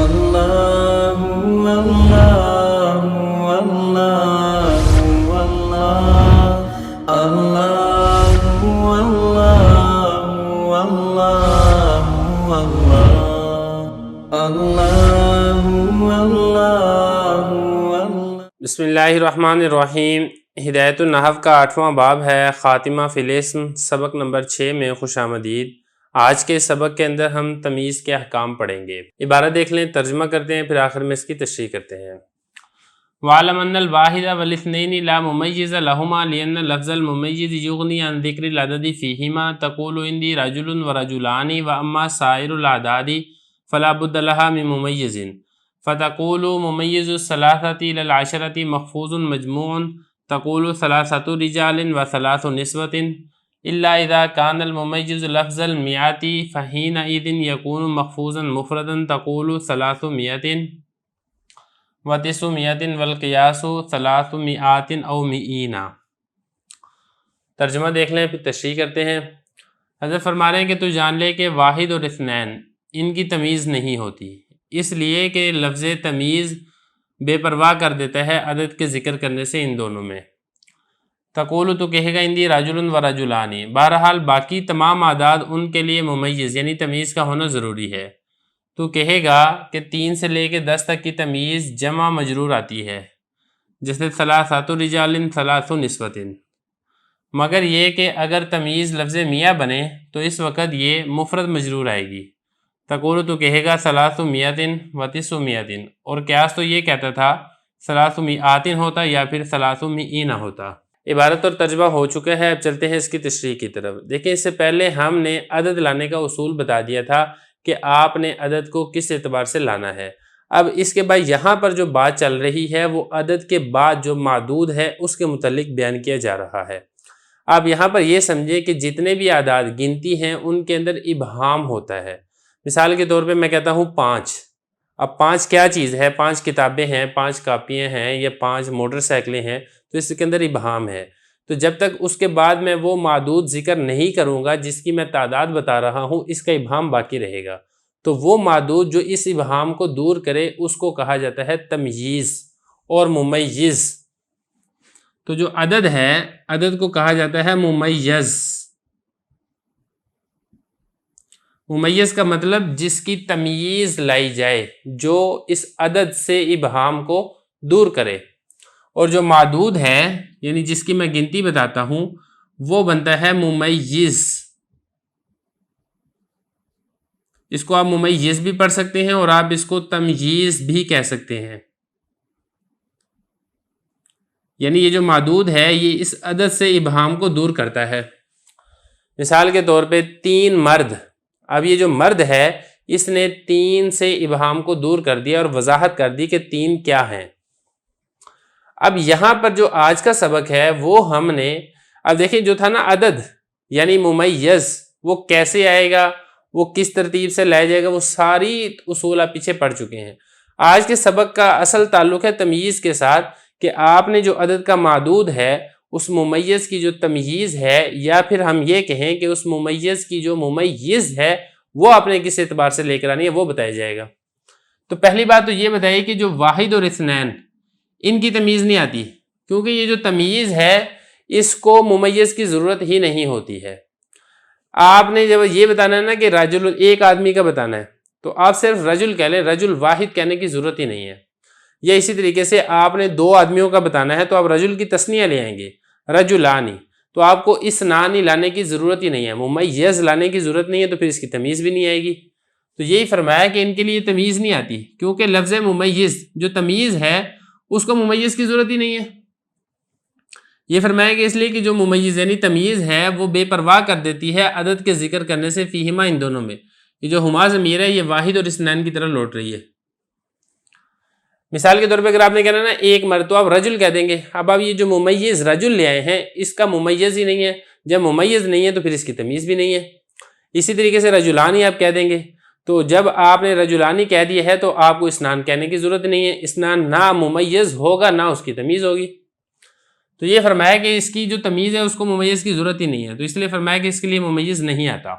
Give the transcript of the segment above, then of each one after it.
اللہ اللہ اللہ اللہ اللہ اللہ۔ بسم اللہ الرحمن الرحیم۔ ہدایت النحو کا 8واں باب ہے، خاتمہ فی الاسم، سبق نمبر 6 میں خوش آمدید۔ آج کے سبق کے اندر ہم تمیز کے احکام پڑھیں گے۔ عبارت دیکھ لیں، ترجمہ کرتے ہیں، پھر آخر میں اس کی تشریح کرتے ہیں۔ وَعْلَمْ أَنَّ الْوَاحِدَ وَالِاثْنَيْنِ لَا مُمَيِّزَ لَهُمَا لِأَنَّ لَفْظَ الْمُمَيِّزِ يُغْنِي عَنْ ذِكْرِ الْعَدَدِ فِيهِمَا تَقُولُ عِنْدِي رَجُلٌ وَرَجُلَانِ وَأَمَّا سَائِرُ الْأَعْدَادِ فَلَا بُدَّ لَهَا مِن مُمَيِّزٍ فَتَقُولُ مُمَيِّزُ الثَّلَاثَةِ إِلَى الْعَشْرَةِ مَخْفُوضٌ مَجْمُوعٌ تَقُولُ ثَلَاثَةُ رِجَالٍ وَثَلَاثُ نِسْوَةٍ إِلَّا إِذَا كَانَ الْمُمَيِّزُ لَفْظَ الْمِئَاتِ فَحِينَئِذٍ يَكُونُ مَخْفُوظًا مُفْرَدًا تَقُولُ 300 و900 وَالْقِيَاسُ 300 أو 100۔ ترجمہ دیکھ لیں، پھر تشریح کرتے ہیں۔ حضرت فرما رہے ہیں کہ تو جان لے کہ واحد اور اثنین ان کی تمیز نہیں ہوتی، اس لیے کہ لفظ تمیز بے پرواہ کر دیتا ہے عدد کے ذکر کرنے سے ان دونوں میں۔ تقول تو کہے گا اندی رجل و رجلانی، بہرحال باقی تمام اعداد ان کے لیے ممیز یعنی تمیز کا ہونا ضروری ہے۔ تو کہے گا کہ 3 سے لے کے 10 تک کی تمیز جمع مجرور آتی ہے، جیسے ثلاثۃ رجال ثلاث نسوۃ، مگر یہ کہ اگر تمیز لفظ میاں بنے تو اس وقت یہ مفرد مجرور آئے گی۔ تقول تو کہے گا 300 و 900، اور قیاس تو یہ کہتا تھا 300 ہوتا یا پھر 300 ہوتا۔ عبارت اور ترجمہ ہو چکا ہے، اب چلتے ہیں اس کی تشریح کی طرف۔ دیکھیں، اس سے پہلے ہم نے عدد لانے کا اصول بتا دیا تھا کہ آپ نے عدد کو کس اعتبار سے لانا ہے۔ اب اس کے بعد یہاں پر جو بات چل رہی ہے وہ عدد کے بعد جو معدود ہے اس کے متعلق بیان کیا جا رہا ہے۔ آپ یہاں پر یہ سمجھیں کہ جتنے بھی اعداد گنتی ہیں ان کے اندر ابہام ہوتا ہے۔ مثال کے طور پہ میں کہتا ہوں 5۔ اب 5 کیا چیز ہے؟ 5 کتابیں ہیں، 5 کاپیاں ہیں، یا 5 موٹر سائیکلیں ہیں، تو اس کے اندر ابہام ہے۔ تو جب تک اس کے بعد میں وہ معدود ذکر نہیں کروں گا جس کی میں تعداد بتا رہا ہوں، اس کا ابہام باقی رہے گا۔ تو وہ معدود جو اس ابہام کو دور کرے اس کو کہا جاتا ہے تمییز اور ممیز۔ تو جو عدد ہے، عدد کو کہا جاتا ہے ممیز۔ ممیز کا مطلب جس کی تمییز لائی جائے، جو اس عدد سے ابہام کو دور کرے، اور جو معدود ہے یعنی جس کی میں گنتی بتاتا ہوں وہ بنتا ہے ممیز۔ اس کو آپ ممیز بھی پڑھ سکتے ہیں اور آپ اس کو تمییز بھی کہہ سکتے ہیں۔ یعنی یہ جو معدود ہے یہ اس عدد سے ابہام کو دور کرتا ہے۔ مثال کے طور پہ 3 مرد، اب یہ جو مرد ہے اس نے 3 سے ابہام کو دور کر دیا اور وضاحت کر دی کہ 3 کیا ہیں۔ اب یہاں پر جو آج کا سبق ہے وہ ہم نے، اب دیکھیں جو تھا نا عدد یعنی ممیز، وہ کیسے آئے گا، وہ کس ترتیب سے لایا جائے گا، وہ ساری اصول آپ پیچھے پڑھ چکے ہیں۔ آج کے سبق کا اصل تعلق ہے تمییز کے ساتھ، کہ آپ نے جو عدد کا معدود ہے اس ممیز کی جو تمییز ہے، یا پھر ہم یہ کہیں کہ اس ممیز کی جو ممیز ہے وہ آپ نے کس اعتبار سے لے کر آنی ہے، وہ بتایا جائے گا۔ تو پہلی بات تو یہ بتائیے کہ جو واحد اور اثنین ان کی تمیز نہیں آتی، کیونکہ یہ جو تمیز ہے اس کو ممیز کی ضرورت ہی نہیں ہوتی ہے۔ آپ نے جب یہ بتانا ہے نا کہ رجل ایک آدمی کا بتانا ہے تو آپ صرف رجل کہہ لیں، رجل واحد کہنے کی ضرورت ہی نہیں ہے۔ یا اسی طریقے سے آپ نے 2 آدمیوں کا بتانا ہے تو آپ رجل کی تثنیہ لے آئیں گے، رجلانی، تو آپ کو اسنانی لانے کی ضرورت ہی نہیں ہے، ممیز لانے کی ضرورت نہیں ہے، تو پھر اس کی تمیز بھی نہیں آئے گی۔ تو یہی فرمایا کہ ان کے لیے تمیز نہیں آتی، کیونکہ لفظ ممیز جو تمیز ہے اس کو ممیز کی ضرورت ہی نہیں ہے۔ یہ فرمایا کہ اس لیے کہ جو ممیز یعنی تمیز ہے وہ بے پرواہ کر دیتی ہے عدد کے ذکر کرنے سے، فیہما ان دونوں میں۔ یہ جو ہما ضمیر ہے یہ واحد اور اثنین کی طرح لوٹ رہی ہے۔ مثال کے طور پہ اگر آپ نے کہنا نا 1 مرد، تو آپ رجل کہہ دیں گے۔ اب آپ یہ جو ممیز رجل لے آئے ہیں اس کا ممیز ہی نہیں ہے، جب ممیز نہیں ہے تو پھر اس کی تمیز بھی نہیں ہے۔ اسی طریقے سے رجلانی آپ کہہ دیں گے، تو جب آپ نے رجلانی کہہ دیا ہے تو آپ کو اسنان کہنے کی ضرورت نہیں ہے، اسنان نہ ممیز ہوگا نہ اس کی تمیز ہوگی۔ تو یہ فرمایا کہ اس کی جو تمیز ہے اس کو ممیز کی ضرورت ہی نہیں ہے، تو اس لیے فرمایا کہ اس کے لیے ممیز نہیں آتا۔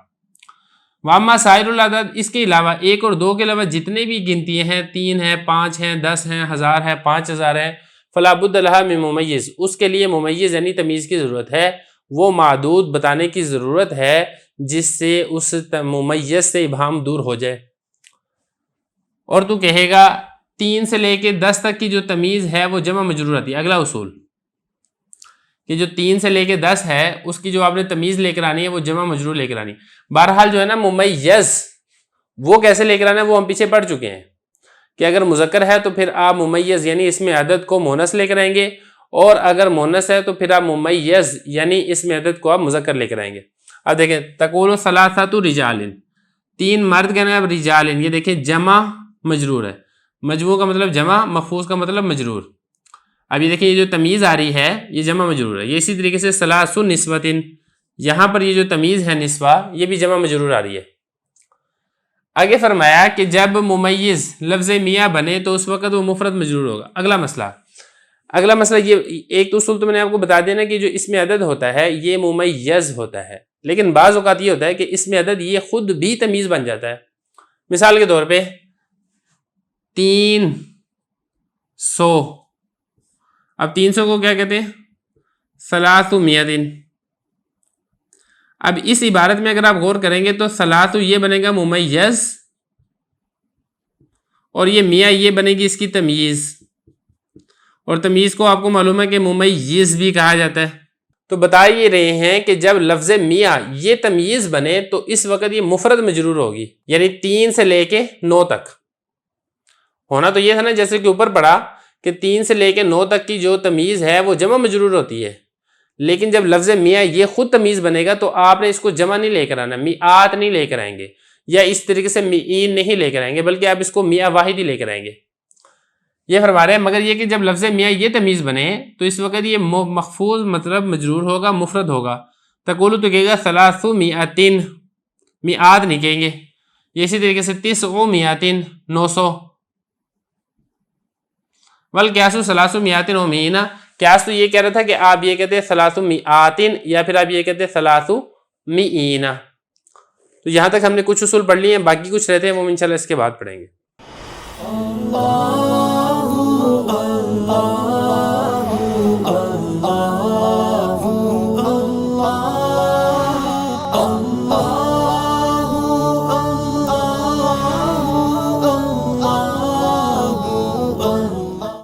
واما سائر العدد، اس کے علاوہ 1 اور 2 کے علاوہ جتنے بھی گنتی ہیں، 3 ہیں، 5 ہیں، 10 ہیں، 1000 ہے، 5000 ہے، فلا بد لہا من ممیز، اس کے لیے ممیز یعنی تمیز کی ضرورت ہے، وہ معدود بتانے کی ضرورت ہے جس سے اس ممیز سے ابہام دور ہو جائے۔ اور تو کہے گا 3 سے لے کے 10 تک کی جو تمیز ہے وہ جمع مجرور آتی ہے۔ اگلا اصول کہ جو 3 سے لے کے 10 ہے اس کی جو آپ نے تمیز لے کر آنی ہے وہ جمع مجرور لے کر آنی ہے۔ بہرحال جو ہے نا ممیز وہ کیسے لے کر آنا ہے وہ ہم پیچھے پڑھ چکے ہیں کہ اگر مذکر ہے تو پھر آپ ممیز یعنی اس میں عدد کو مونس لے کر آئیں گے، اور اگر مونس ہے تو پھر آپ ممیز یعنی اس میں عدد کو آپ مذکر لے کر آئیں گے۔ اب دیکھیں تقول ثلاثۃ رجال، 3 مرد کہنا ہے، اب رجال، یہ دیکھیں جمع مجرور ہے، مجموع کا مطلب جمع، مفعول کا مطلب مجرور۔ اب یہ دیکھیں یہ جو تمیز آ رہی ہے یہ جمع مجرور ہے۔ یہ اسی طریقے سے ثلاث نسوۃ، یہاں پر یہ جو تمیز ہے نسوہ یہ بھی جمع مجرور آ رہی ہے۔ آگے فرمایا کہ جب ممیز لفظ میاں بنے تو اس وقت وہ مفرد مجرور ہوگا۔ اگلا مسئلہ یہ ایک تو اصول تو میں نے آپ کو بتا دینا کہ جو اسم عدد ہوتا ہے یہ ممیز ہوتا ہے، لیکن بعض اوقات یہ ہوتا ہے کہ اسم عدد یہ خود بھی تمیز بن جاتا ہے۔ مثال کے طور پہ 300، اب 300 کو کیا کہتے ہیں؟ 300۔ اب اس عبارت میں اگر آپ غور کریں گے تو 300 یہ بنے گا ممیز، اور یہ میاں یہ بنے گی اس کی تمیز، اور تمیز کو آپ کو معلوم ہے کہ ممیز بھی کہا جاتا ہے۔ تو بتا یہ رہے ہیں کہ جب لفظ میاں یہ تمیز بنے تو اس وقت یہ مفرد مجرور ہوگی، یعنی 3 سے لے کے 9 تک ہونا تو یہ تھا نا جیسے کہ اوپر پڑھا کہ 3 سے لے کے 9 تک کی جو تمیز ہے وہ جمع مجرور ہوتی ہے، لیکن جب لفظ میاں یہ خود تمیز بنے گا تو آپ نے اس کو جمع نہیں لے کر آنا، میعات نہیں لے کر آئیں گے، یا اس طریقے سے میعین نہیں لے کر آئیں گے، بلکہ آپ اس کو میاں واحد ہی لے کر آئیں گے۔ یہ فرما رہے ہیں مگر یہ کہ جب لفظ میاں یہ تمیز بنے تو اس وقت یہ مخفوض مطلب مجرور ہوگا، مفرد ہوگا۔ تقولو تو کہے گا 300، میعات نہیں کہیں گے۔ یہ اسی طریقے سے 900، 900۔ والقیاس 300 و مئین، قیاس تو یہ کہہ رہا تھا کہ آپ یہ کہتے ہیں 300 یا پھر آپ یہ کہتے ہیں 300 مئین۔ تو یہاں تک ہم نے کچھ اصول پڑھ لیے ہیں، باقی کچھ رہتے ہیں وہ انشاءاللہ اس کے بعد پڑھیں گے۔